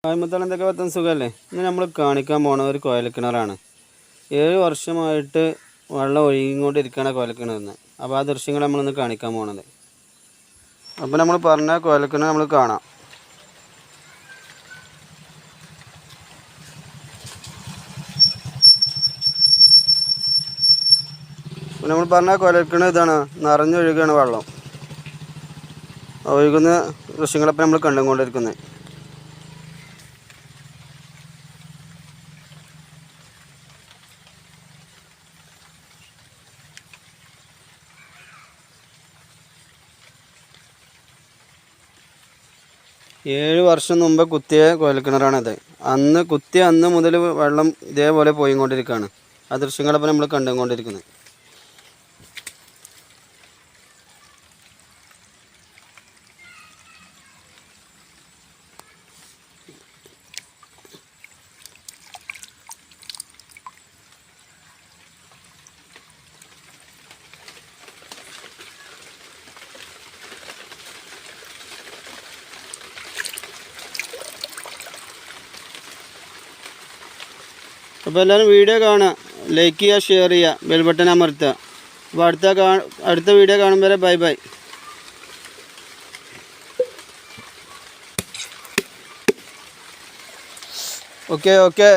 ആയ്മത്താൾ എന്തൊക്കെ പറ്റുന്ന സുഖമല്ലേ? ഇന്ന് നമ്മൾ കാണിക്കാൻ പോണ ഒരു കുഴൽക്കിണറാണ്. 7 വർഷമായിട്ട് വെള്ളം ഒഴുകിക്കൊണ്ടിരിക്കുകയാണ് കുഴൽക്കിണറിന്ന്. അപ്പോൾ ആ ദൃശ്യങ്ങൾ നമ്മളിന്ന് കാണിക്കാൻ പോണത്. അപ്പോൾ നമ്മൾ പറഞ്ഞ കുഴൽക്കിണർ നമ്മൾ കാണാം. അപ്പോൾ നമ്മൾ പറഞ്ഞ കുഴൽക്കിണർ ഇതാണ്, നിറഞ്ഞൊഴുകുകയാണ് വെള്ളം. ഒഴുകുന്ന ദൃശ്യങ്ങളപ്പം നമ്മൾ കണ്ടുകൊണ്ടിരിക്കുന്നത്. ഏഴ് വർഷം മുമ്പ് കുത്തിയ കുഴൽക്കിണറാണിത്. അന്ന് മുതൽ വെള്ളം ഇതേപോലെ പോയിക്കൊണ്ടിരിക്കുകയാണ്. ആ ദൃശ്യങ്ങളപ്പം നമ്മൾ കണ്ടുകൊണ്ടിരിക്കുന്നത്. അപ്പോൾ എല്ലാവരും വീഡിയോ കാണുക, ലൈക്ക് ചെയ്യുക, ഷെയർ ചെയ്യുക, ബെൽ ബട്ടൺ അമർത്തുക. അപ്പോൾ അടുത്ത വീഡിയോ കാണും വരെ ബൈ ബൈ. ഓക്കെ.